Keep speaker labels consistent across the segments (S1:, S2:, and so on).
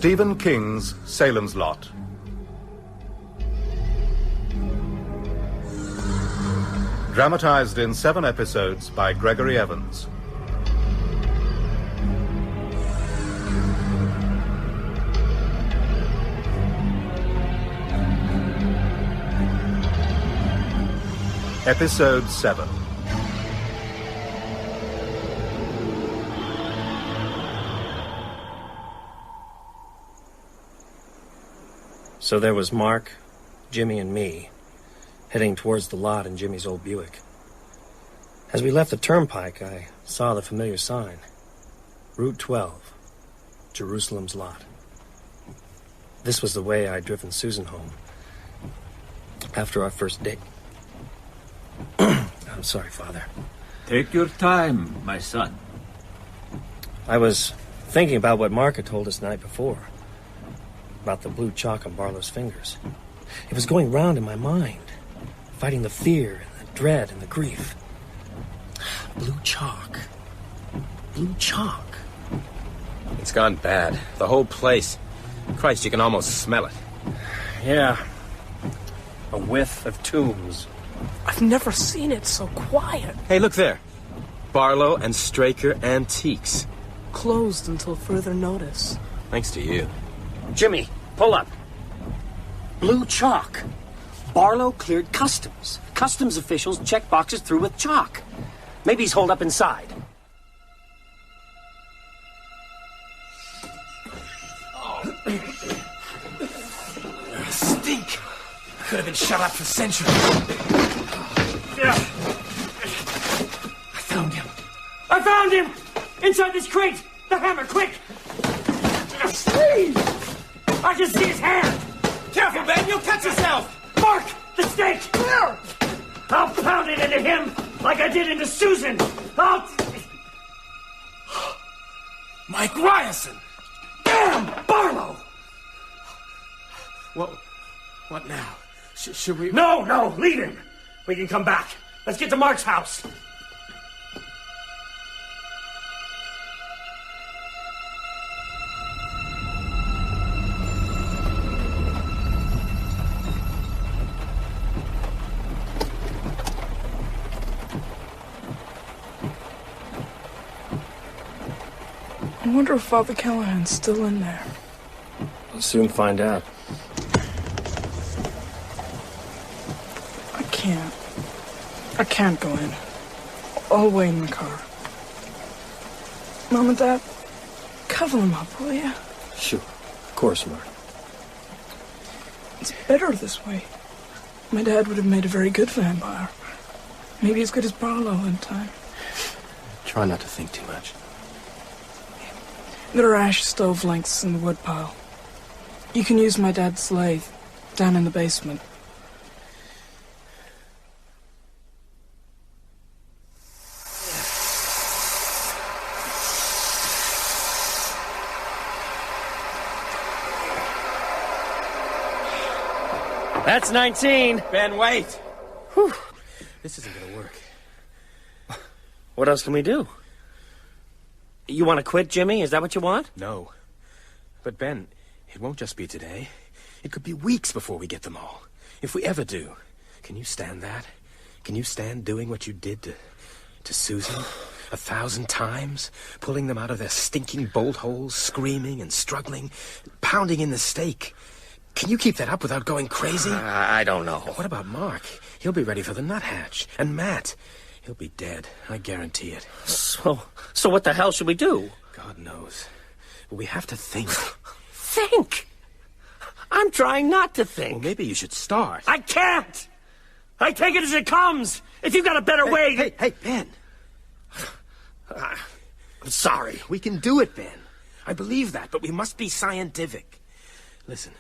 S1: Stephen King's Salem's Lot. Dramatized in 7 episodes by Gregory Evans. Episode 7.
S2: So there was Mark, Jimmy, and me, heading towards the lot in Jimmy's old Buick. As we left the turnpike, I saw the familiar sign. Route 12, Jerusalem's Lot. This was the way I'd driven Susan home after our first date. I'm sorry, Father.
S3: Take your time, my son.
S2: I was thinking about what Mark had told us the night before. About the blue chalk on Barlow's fingers. It was going round in my mind, fighting the fear and the dread and the grief. Blue chalk. Blue chalk.
S4: It's gone bad. The whole place. Christ, you can almost smell it.
S2: Yeah. A whiff of tombs.
S5: I've never seen it so quiet.
S4: Hey, look there. Barlow and Straker Antiques.
S5: Closed until further notice.
S4: Thanks to you.
S6: Jimmy, pull up. Blue chalk. Barlow cleared customs. Customs officials check boxes through with chalk. Maybe he's holed up inside.
S7: Stink. Could have been shut up for centuries.
S6: Yeah.
S7: I found him.
S6: I found him! Inside this crate! The hammer, quick! Steve! I can see his hand!
S7: Careful, Ben, you'll cut yourself!
S6: Mark! The stake! I'll pound it into him like I did into Susan! I'll...
S7: Mike Ryerson!
S6: Damn! Barlow!
S7: What now? Should we...
S6: No, leave him! We can come back. Let's get to Mark's house.
S5: I wonder if Father Callahan's still in there.
S2: We'll soon find out.
S5: I can't go in. I'll wait in the car. Mom and Dad, cover him up, will you?
S2: Sure. Of course, Mark.
S5: It's better this way. My dad would have made a very good vampire. Maybe as good as Barlow in time.
S2: Try not to think too much.
S5: There are ash stove lengths in the woodpile. You can use my dad's lathe down in the basement.
S2: That's 19.
S4: Ben, wait!
S2: Whew.
S4: This isn't gonna work.
S2: What else can we do? You want to quit, Jimmy? Is that what you want?
S4: No. But Ben, it won't just be today. It could be weeks before we get them all. If we ever do. Can you stand that? Can you stand doing what you did to Susan 1,000 times? Pulling them out of their stinking bolt holes, screaming and struggling, pounding in the stake. Can you keep that up without going crazy?
S2: I don't know.
S4: What about Mark? He'll be ready for the nuthatch. And Matt, he'll be dead. I guarantee it.
S2: So what the hell should we do?
S4: God knows. But we have to think.
S6: Think! I'm trying not to think.
S4: Well, maybe you should start.
S6: I can't! I take it as it comes! If you've got a better way...
S4: Hey, Ben.
S6: I'm sorry.
S4: We can do it, Ben. I believe that, but we must be scientific. Listen,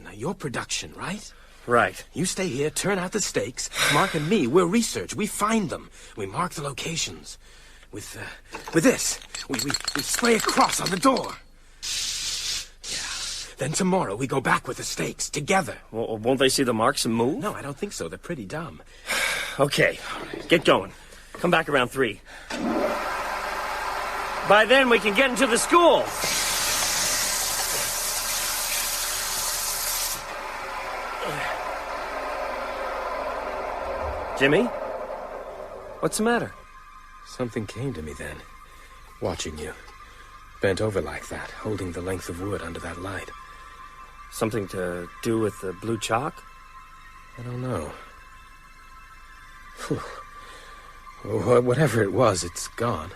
S4: now, you're production, right?
S2: Right.
S4: You stay here, turn out the stakes. Mark and me, we're research. We find them. We mark the locations. With this, we spray a cross on the door. Yeah. Then tomorrow we go back with the stakes, together.
S2: Well, won't they see the marks and move?
S4: No, I don't think so. They're pretty dumb.
S2: Okay, get going. Come back around 3. By then we can get into the school. Jimmy? What's the matter?
S4: Something came to me then, watching you. Bent over like that, holding the length of wood under that light.
S2: Something to do with the blue chalk?
S4: I don't know. Whew. Whatever it was, it's gone.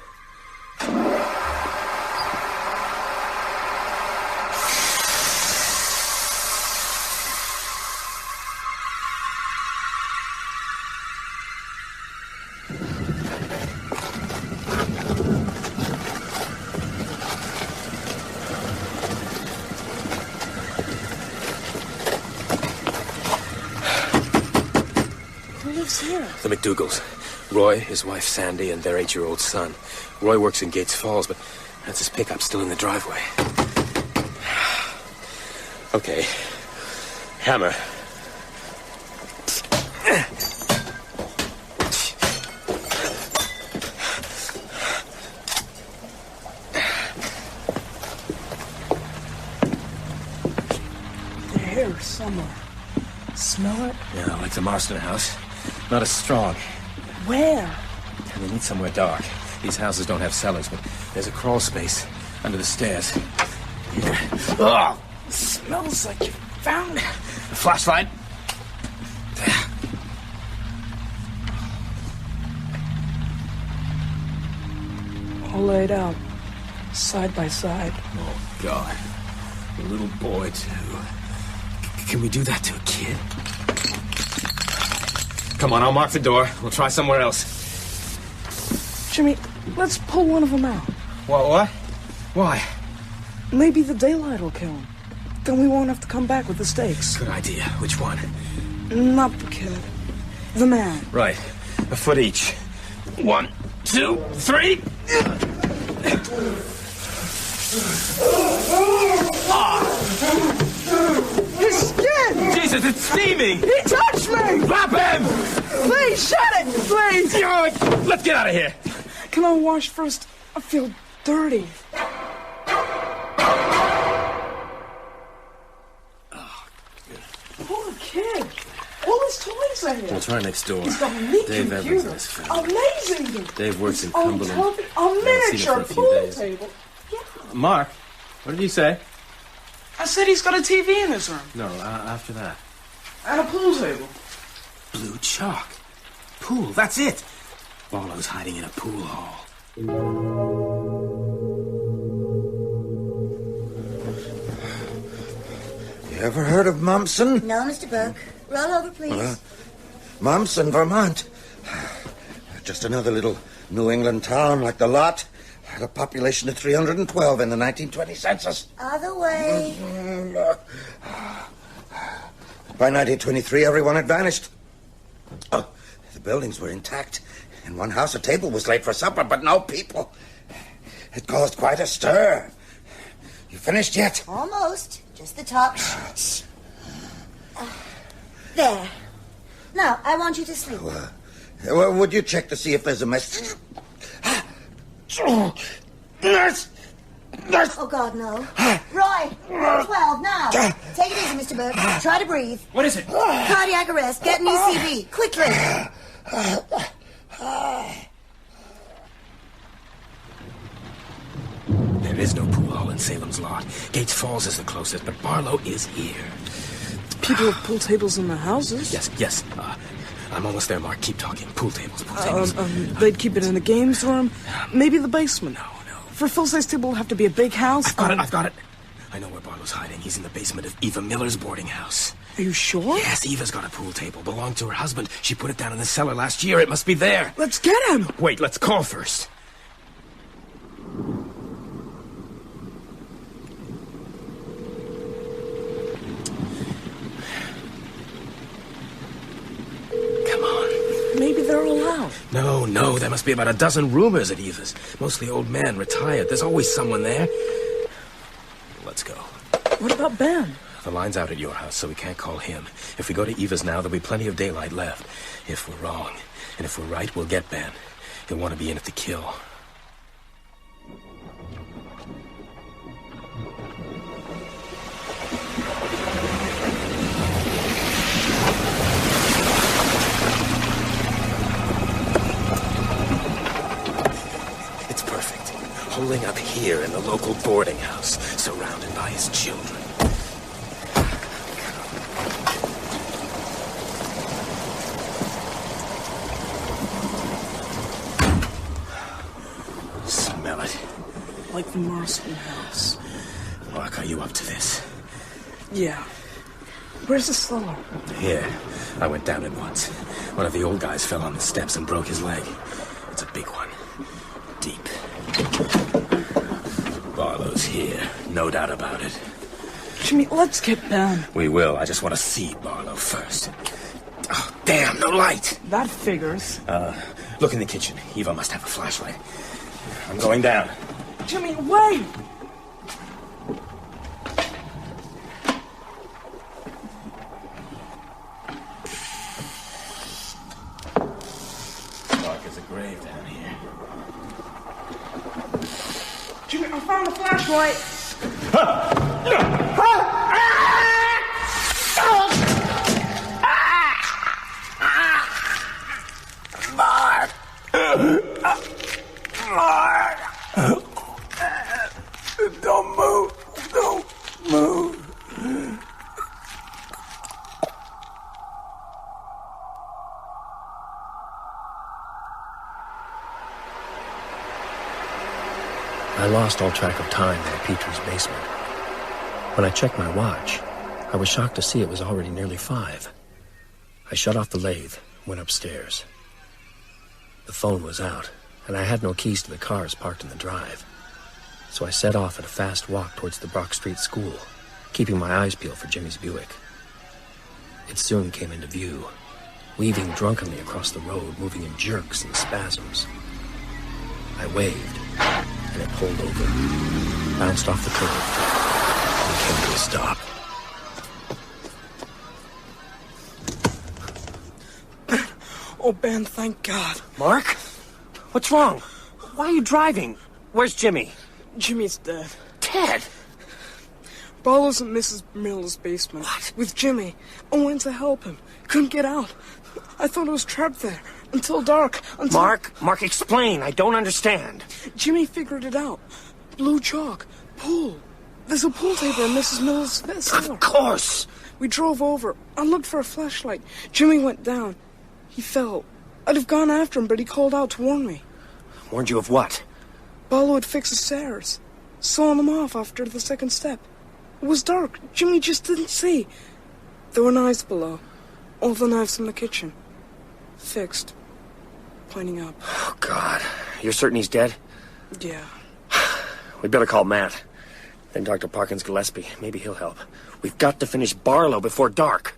S4: The McDougalls. Roy, his wife Sandy, and their 8-year-old son. Roy works in Gates Falls, but that's his pickup still in the driveway. Okay. Hammer.
S5: They're here somewhere. Smell it?
S4: Yeah, like the Marston house. Not as strong.
S5: Where?
S4: We need somewhere dark. These houses don't have cellars, but there's a crawl space under the stairs. Here.
S5: Ugh! It smells like you found it.
S4: A flashlight?
S5: All laid out, side by side.
S4: Oh, God. A little boy, too. Can we do that to a kid? Come on, I'll mark the door. We'll try somewhere else.
S5: Jimmy, let's pull one of them out.
S4: What? Why?
S5: Maybe the daylight will kill him. Then we won't have to come back with the stakes.
S4: Good idea. Which one?
S5: Not the kid. The man.
S4: Right. A foot each. 1, 2, 3.
S5: His skin!
S4: Jesus, it's steaming!
S5: He touched me!
S4: Drop him!
S5: Please, shut it! Please!
S4: Let's get out of here!
S5: Can I wash first? I feel dirty. Poor kid. All his toys are here.
S4: We'll try next door.
S5: He's got a neat
S4: Dave
S5: computer.
S4: Evans and his family.
S5: Amazing.
S4: Dave works in
S5: Oh,
S4: Cumberland.
S5: a
S4: Haven't seen
S5: miniature
S4: him for a few
S5: pool
S4: days.
S5: table. Yeah.
S4: Mark, what did you say?
S5: I said he's got a TV in his room.
S4: No, after that.
S5: And a pool table.
S4: Blue chalk. Pool, that's it. Barlow's hiding in a pool hall.
S8: You ever heard of Mumpson?
S9: No, Mr. Burke. Roll over, please.
S8: Mumpson, Vermont. Just another little New England town like the lot. Had a population of 312 in the 1920 census.
S9: Other way.
S8: By 1923, everyone had vanished. Oh, the buildings were intact. In one house, a table was laid for supper, but no people. It caused quite a stir. You finished yet?
S9: Almost. Just the top. There. Now, I want you to sleep.
S8: Well, would you check to see if there's a mess? Nurse! Nurse!
S9: Oh, God, no. Roy, 12, now. Take it easy, Mr. Burke. Try to breathe.
S4: What is it?
S9: Cardiac arrest. Get an ECV. Quickly.
S4: There is no pool hall in Salem's lot. Gates Falls is the closest, but Barlow is here.
S5: People have pool tables in their houses.
S4: Yes. I'm almost there, Mark. Keep talking. Pool tables, pool tables.
S5: They'd keep it in the games room. Maybe the basement.
S4: No.
S5: For a full-size table, it'll have to be a big house.
S4: I've got it. I know where Barlow's hiding. He's in the basement of Eva Miller's boarding house.
S5: Are you sure?
S4: Yes, Eva's got a pool table. Belonged to her husband. She put it down in the cellar last year. It must be there.
S5: Let's get him.
S4: Wait, let's call first. Come on.
S5: Maybe they're all out.
S4: No. There must be about a dozen roomers at Eva's. Mostly old men, retired. There's always someone there. Let's go.
S5: What about Ben?
S4: The line's out at your house, so we can't call him. If we go to Eva's now, there'll be plenty of daylight left. If we're wrong. And if we're right, we'll get Ben. He'll want to be in it to kill. pulling up here in the local boarding house, surrounded by his children. Smell it.
S5: Like the Marston house.
S4: Mark, are you up to this?
S5: Yeah. Where's the cellar?
S4: Here. I went down it once. One of the old guys fell on the steps and broke his leg. It's a big one. Deep. Barlow's here. No doubt about it.
S5: Jimmy, let's get Ben.
S4: We will. I just want to see Barlow first. Oh, damn, no light.
S5: That figures.
S4: Look in the kitchen. Eva must have a flashlight. I'm going down.
S5: Jimmy, wait!
S4: Dark as a grave down here.
S5: Jimmy, I found the flashlight!
S4: Mark! Mark! Don't move! Don't move!
S2: I lost all track of time in Petrie's basement. When I checked my watch, I was shocked to see it was already nearly 5. I shut off the lathe and went upstairs. The phone was out, and I had no keys to the cars parked in the drive. So I set off at a fast walk towards the Brock Street school, keeping my eyes peeled for Jimmy's Buick. It soon came into view, weaving drunkenly across the road, moving in jerks and spasms. I waved, and it pulled over, bounced off the curb, and came to a stop.
S5: Oh, Ben, thank God.
S6: Mark? What's wrong? Why are you driving? Where's Jimmy?
S5: Jimmy's dead.
S6: Ted!
S5: Barlow's in Mrs. Miller's basement.
S6: What?
S5: With Jimmy. I went to help him. Couldn't get out. I thought it was trapped there. Until dark. Until...
S6: Mark, explain. I don't understand.
S5: Jimmy figured it out. Blue chalk. Pool. There's a pool table in Mrs. Miller's cellar.
S6: Of course!
S5: We drove over. I looked for a flashlight. Jimmy went down. He fell. I'd have gone after him, but he called out to warn me.
S6: Warned you of what?
S5: Barlow had fixed the stairs. Sawing them off after the second step. It was dark. Jimmy just didn't see. There were knives below. All the knives in the kitchen. Fixed. Pointing up.
S6: Oh, God. You're certain he's dead?
S5: Yeah.
S6: We'd better call Matt. Then Dr. Parkins Gillespie. Maybe he'll help. We've got to finish Barlow before dark.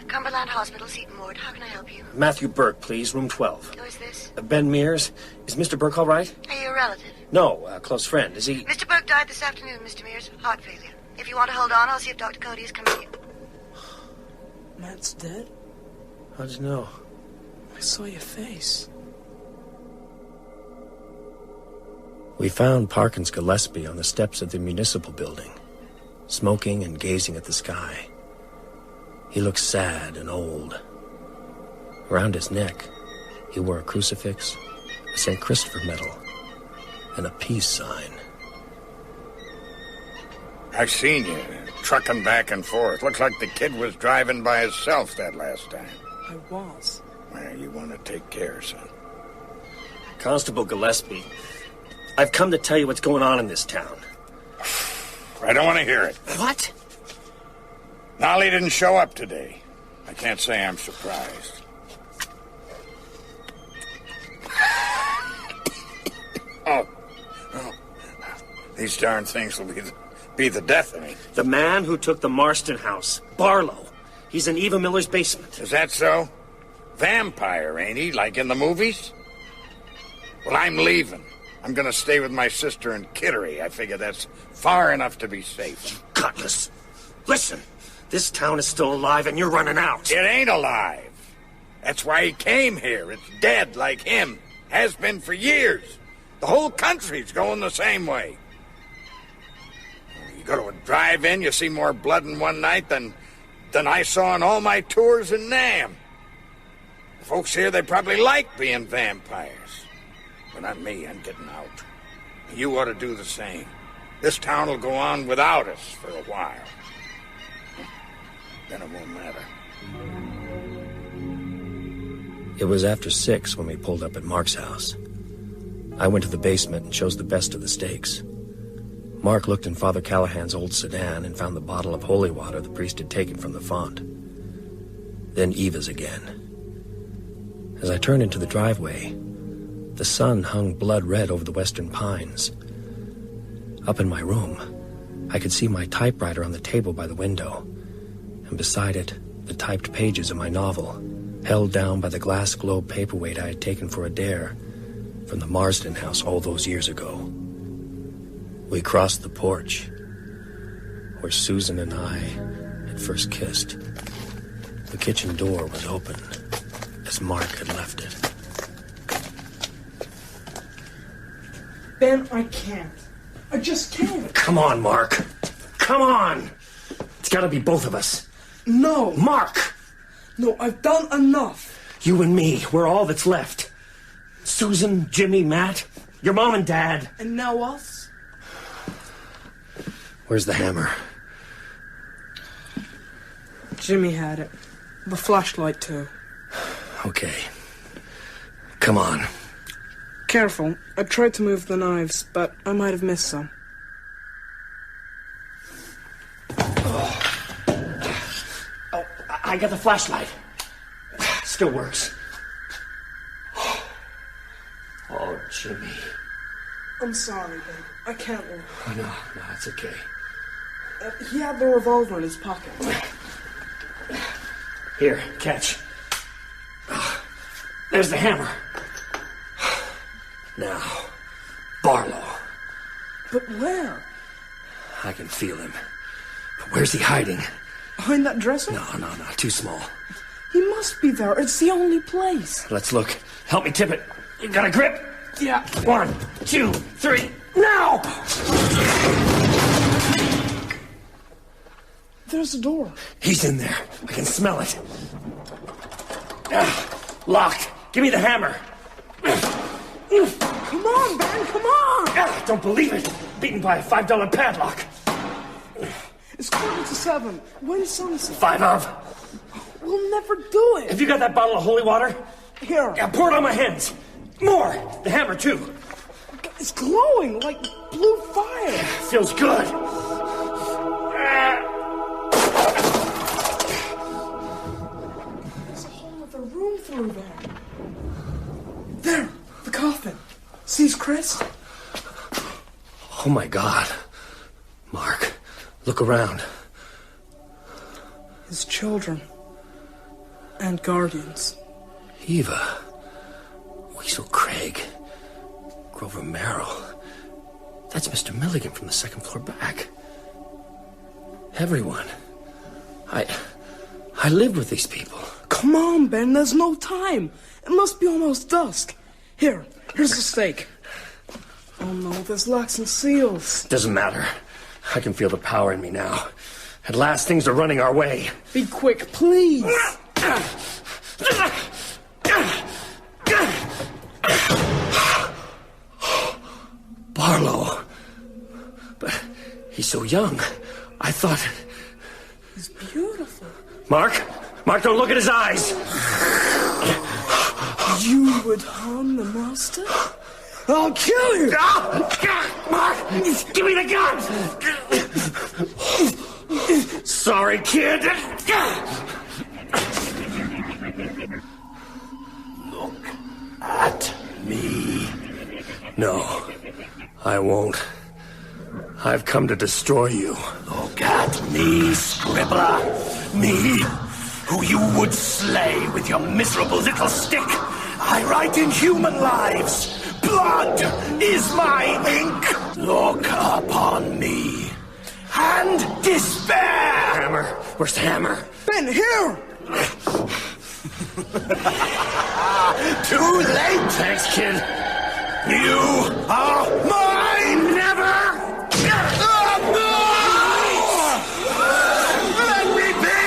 S9: Cumberland Hospital, Seton Ward. How can I help you?
S6: Matthew Burke, please. Room 12.
S9: Who is this?
S6: Ben Mears. Is Mr. Burke all right?
S9: Are you a relative?
S6: No, a close friend. Is he...
S9: Mr. Burke died this afternoon, Mr. Mears. Heart failure. If you want to hold on, I'll see if Dr. Cody is coming in.
S5: Matt's dead?
S6: How'd you know?
S5: I saw your face.
S2: We found Parkins Gillespie on the steps of the municipal building, smoking and gazing at the sky. He looked sad and old. Around his neck, he wore a crucifix, a St. Christopher medal, and a peace sign.
S10: I seen you trucking back and forth. Looks like the kid was driving by himself that last time.
S5: I was.
S10: Well, you want to take care, son.
S6: Constable Gillespie, I've come to tell you what's going on in this town.
S10: I don't want to hear it.
S6: What?
S10: Nolly didn't show up today. I can't say I'm surprised. Oh. These darn things will be the death of me.
S6: The man who took the Marston house, Barlow. He's in Eva Miller's basement.
S10: Is that so? Vampire, ain't he? Like in the movies? Well, I'm leaving. I'm gonna stay with my sister in Kittery. I figure that's far enough to be safe.
S6: Cutlass. Listen, this town is still alive and you're running out.
S10: It ain't alive. That's why he came here. It's dead like him. Has been for years. The whole country's going the same way. You go to a drive-in, you see more blood in one night than than I saw on all my tours in Nam. Folks here, they probably like being vampires. But not me, I'm getting out. You ought to do the same. This town will go on without us for a while. Then it won't matter.
S2: It was after 6 when we pulled up at Mark's house. I went to the basement and chose the best of the steaks. Mark looked in Father Callahan's old sedan and found the bottle of holy water the priest had taken from the font. Then Eva's again. As I turned into the driveway, the sun hung blood red over the western pines. Up in my room, I could see my typewriter on the table by the window, and beside it, the typed pages of my novel, held down by the glass globe paperweight I had taken for a dare from the Marsden house all those years ago. We crossed the porch, where Susan and I had first kissed. The kitchen door was open, as Mark had left it.
S5: Ben, I can't. I just can't.
S2: Come on, Mark. Come on! It's gotta be both of us.
S5: No.
S2: Mark!
S5: No, I've done enough.
S2: You and me, we're all that's left. Susan, Jimmy, Matt, your mom and dad.
S5: And now us?
S2: Where's the hammer?
S5: Jimmy had it. The flashlight, too.
S2: Okay. Come on.
S5: Careful. I tried to move the knives, but I might have missed some.
S2: Oh, I got the flashlight. Still works. Oh, Jimmy.
S5: I'm sorry, Ben. I can't look.
S2: Oh, no, it's okay.
S5: He had the revolver in his pocket.
S2: Here, catch. There's the hammer. Now, Barlow.
S5: But where?
S2: I can feel him. But where's he hiding?
S5: Behind that dresser?
S2: No, too small.
S5: He must be there. It's the only place.
S2: Let's look. Help me tip it. You got a grip?
S5: Yeah.
S2: 1, 2, 3, now!
S5: There's a door.
S2: He's in there. I can smell it. Locked. Give me the hammer.
S5: Come on, Ben, come on!
S2: Don't believe it. Beaten by a $5 padlock.
S5: It's 7:15. When's sunset?
S2: 5 of.
S5: We'll never do it.
S2: Have you got that bottle of holy water?
S5: Here.
S2: Yeah, pour it on my hands. More. The hammer, too.
S5: It's glowing like blue fire.
S2: Feels good.
S5: There's a whole other room through there. There, the coffin. See his crest?
S2: Oh, my God. Mark, look around.
S5: His children. And guardians.
S2: Eva. Weasel Craig. Grover Merrill. That's Mr. Milligan from the second floor back. Everyone. I lived with these people.
S5: Come on, Ben, there's no time. It must be almost dusk. Here's the steak. Oh no, there's locks and seals.
S2: Doesn't matter. I can feel the power in me now. At last, things are running our way.
S5: Be quick, please.
S2: Barlow. But he's so young. I thought...
S5: He's beautiful.
S2: Mark, don't look at his eyes.
S5: You would harm the master? I'll kill you!
S2: Mark, give me the gun! Sorry, kid.
S7: Look at me.
S2: No, I won't. I've come to destroy you.
S7: Look at me, scribbler. Me, who you would slay with your miserable little stick. I write in human lives. Blood is my ink. Look upon me. And despair.
S2: Hammer. Where's the hammer?
S5: Ben, here!
S7: Too late.
S2: Thanks, kid.
S7: You are mine.
S2: Never!
S7: Let me be.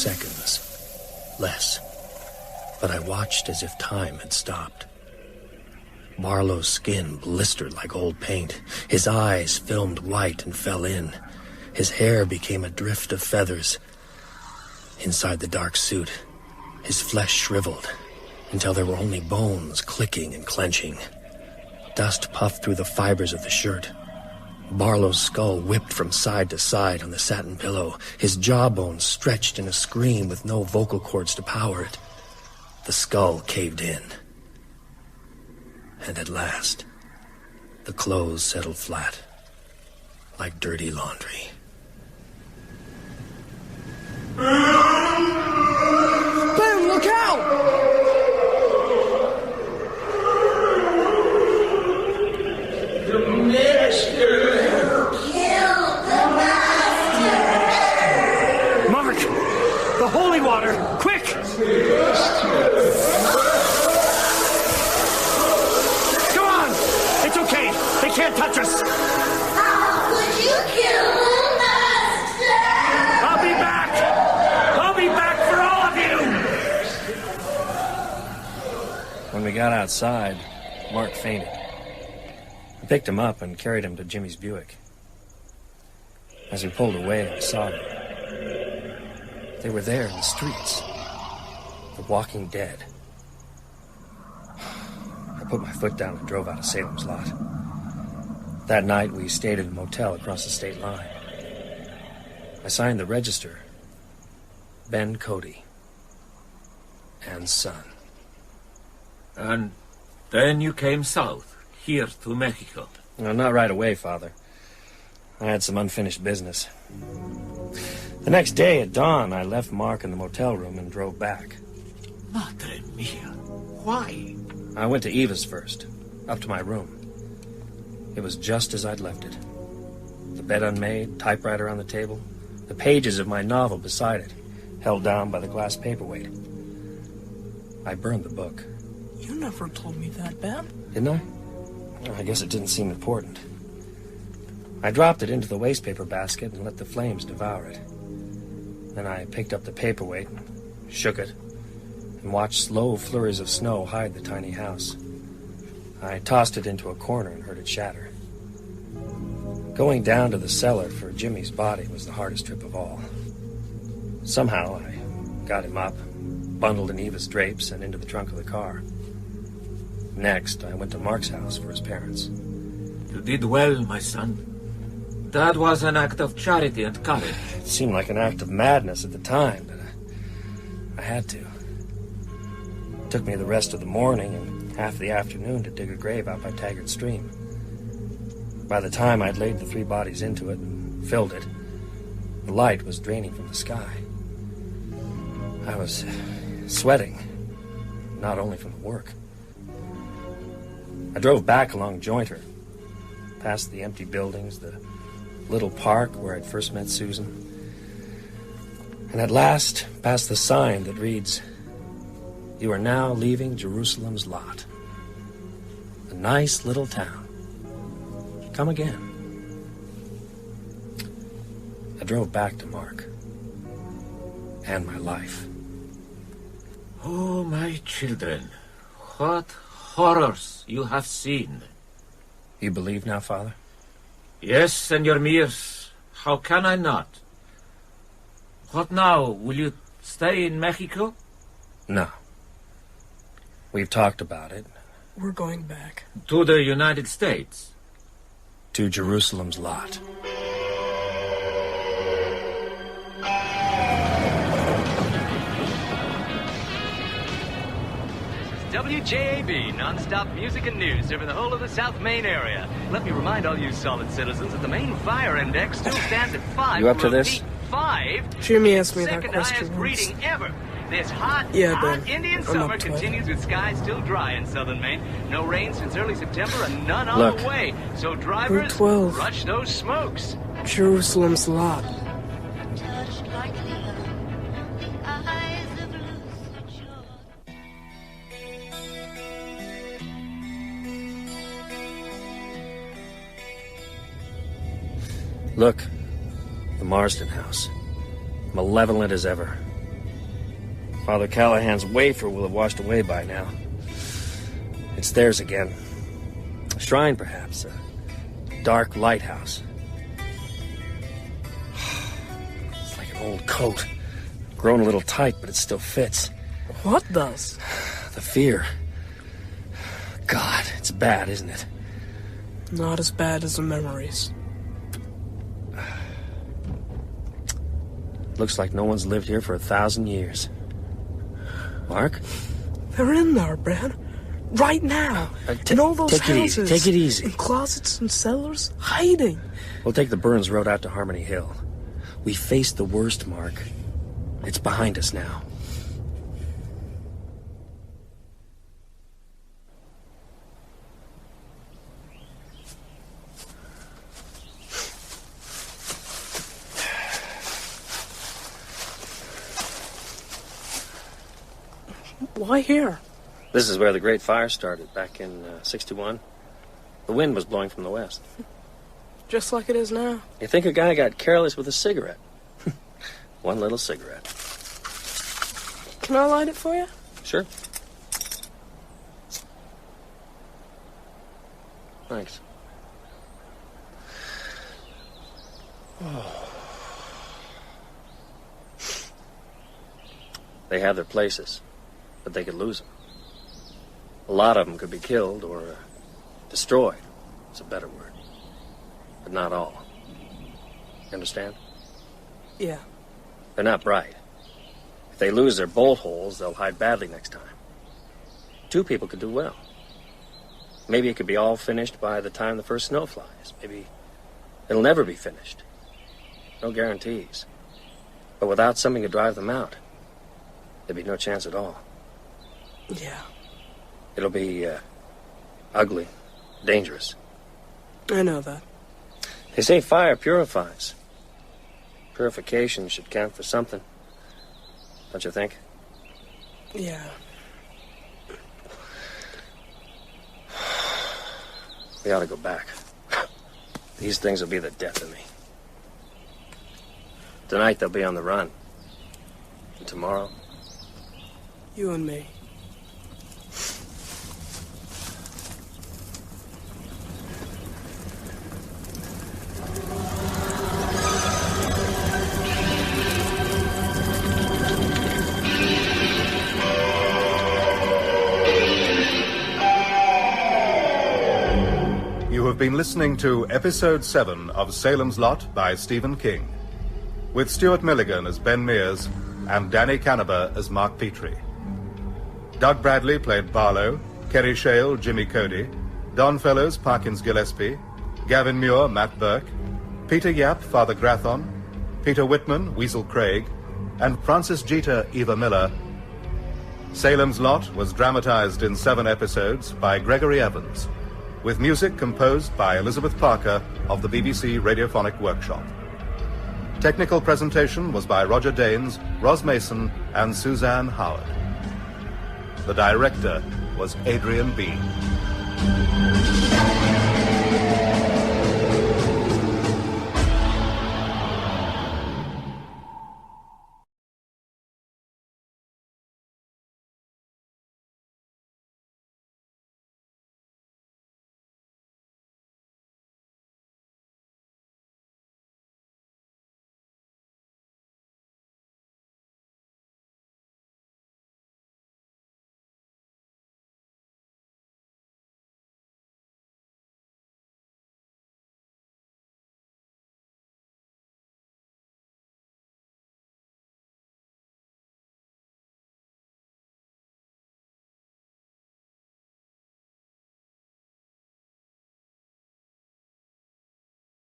S2: seconds. Less. But I watched as if time had stopped. Barlow's skin blistered like old paint. His eyes filmed white and fell in. His hair became a drift of feathers. Inside the dark suit, his flesh shriveled until there were only bones clicking and clenching. Dust puffed through the fibers of the shirt. Barlow's skull whipped from side to side on the satin pillow. His jawbones stretched in a scream with no vocal cords to power it. The skull caved in. And at last, the clothes settled flat, like dirty laundry.
S5: Ben, look out!
S7: The master! Kill the master!
S6: Mark! The holy water! Quick! Go on! It's okay! They can't touch us!
S7: How could you kill the master?
S6: I'll be back! I'll be back for all of you!
S2: When we got outside, Mark fainted. I picked him up and carried him to Jimmy's Buick. As we pulled away, I saw them. They were there in the streets. The walking dead. I put my foot down and drove out of Salem's lot. That night, we stayed at a motel across the state line. I signed the register. Ben Cody. And son.
S3: And then you came south, here to Mexico.
S2: No, not right away, Father. I had some unfinished business. The next day at dawn, I left Mark in the motel room and drove back.
S3: Madre mia. Why?
S2: I went to Eva's first, up to my room. It was just as I'd left it. The bed unmade, typewriter on the table, the pages of my novel beside it, held down by the glass paperweight. I burned the book.
S5: You never told me that, Ben.
S2: Didn't I? Well, I guess it didn't seem important. I dropped it into the wastepaper basket and let the flames devour it. Then I picked up the paperweight, shook it, and watched slow flurries of snow hide the tiny house. I tossed it into a corner and heard it shatter. Going down to the cellar for Jimmy's body was the hardest trip of all. Somehow I got him up, bundled in Eva's drapes, and into the trunk of the car. Next, I went to Mark's house for his parents.
S3: You did well, my son. That was an act of charity and courage.
S2: It seemed like an act of madness at the time, but I had to. It took me the rest of the morning and half the afternoon to dig a grave out by Taggart Stream. By the time I'd laid the 3 bodies into it and filled it, the light was draining from the sky. I was sweating, not only from the work. I drove back along Jointer, past the empty buildings, the little park where I'd first met Susan, and at last past the sign that reads, "You are now leaving Jerusalem's lot. A nice little town. Come again." I drove back to Mark and my life.
S3: Oh, my children, what horrors you have seen.
S2: You believe now, Father?
S3: Yes, Senor Mears. How can I not? What now? Will you stay in Mexico?
S2: No. We've talked about it.
S5: We're going back.
S3: To the United States?
S2: To Jerusalem's lot.
S11: WJAB, non-stop music and news serving the whole of the South Main area. Let me remind all you solid citizens that the main fire index still stands at 5.
S2: You up to this?
S11: Repeat, 5.
S5: Jimmy asked me that
S11: Second
S5: question
S11: highest
S5: once.
S11: reading ever. This hot
S5: Ben.
S11: Indian
S5: I'm
S11: summer
S5: up to it.
S11: continues with skies still dry in southern Maine. No rain since early September and none on
S2: Look.
S11: the way. So
S5: Route
S11: drivers,
S5: 12.
S11: rush those smokes.
S5: Jerusalem's lot.
S7: Touched like Leon, the eyes of Lucy Jordan.
S2: Look, the Marsden house. Malevolent as ever. Father Callahan's wafer will have washed away by now. It's theirs again. A shrine, perhaps. A dark lighthouse. It's like an old coat. Grown a little tight, but it still fits.
S5: What does?
S2: The fear. God, it's bad, isn't it?
S5: Not as bad as the memories.
S2: Looks like no one's lived here for 1,000 years. Mark?
S5: They're in there, Ben. Right now. In all those houses.
S2: Take it easy.
S5: In closets and cellars. Hiding.
S2: We'll take the Burns Road out to Harmony Hill. We faced the worst, Mark. It's behind us now.
S5: Why here?
S2: This is where the Great Fire started, back in 61. The wind was blowing from the west.
S5: Just like it is now.
S2: You think a guy got careless with a cigarette? One little cigarette.
S5: Can I light it for you?
S2: Sure. Thanks. Oh. They have their places, but they could lose them. A lot of them could be killed or destroyed. It's a better word. But not all. You understand?
S5: Yeah.
S2: They're not bright. If they lose their bolt holes, they'll hide badly next time. 2 people could do well. Maybe it could be all finished by the time the first snow flies. Maybe it'll never be finished. No guarantees. But without something to drive them out, there'd be no chance at all.
S5: Yeah.
S2: It'll be ugly, dangerous.
S5: I know that.
S2: They say fire purifies. Purification should count for something. Don't you think?
S5: Yeah.
S2: We ought to go back. These things will be the death of me. Tonight they'll be on the run. And tomorrow?
S5: You and me.
S1: You have been listening to Episode 7 of Salem's Lot by Stephen King, with Stuart Milligan as Ben Mears and Danny Canaber as Mark Petrie. Doug Bradley played Barlow, Kerry Shale, Jimmy Cody, Don Fellows, Parkins Gillespie, Gavin Muir, Matt Burke, Peter Yap, Father Grathon, Peter Whitman, Weasel Craig, and Francis Jeter, Eva Miller. Salem's Lot was dramatized in 7 episodes by Gregory Evans, with music composed by Elizabeth Parker of the BBC Radiophonic Workshop. Technical presentation was by Roger Daines, Ros Mason, and Suzanne Howard. The director was Adrian Bean.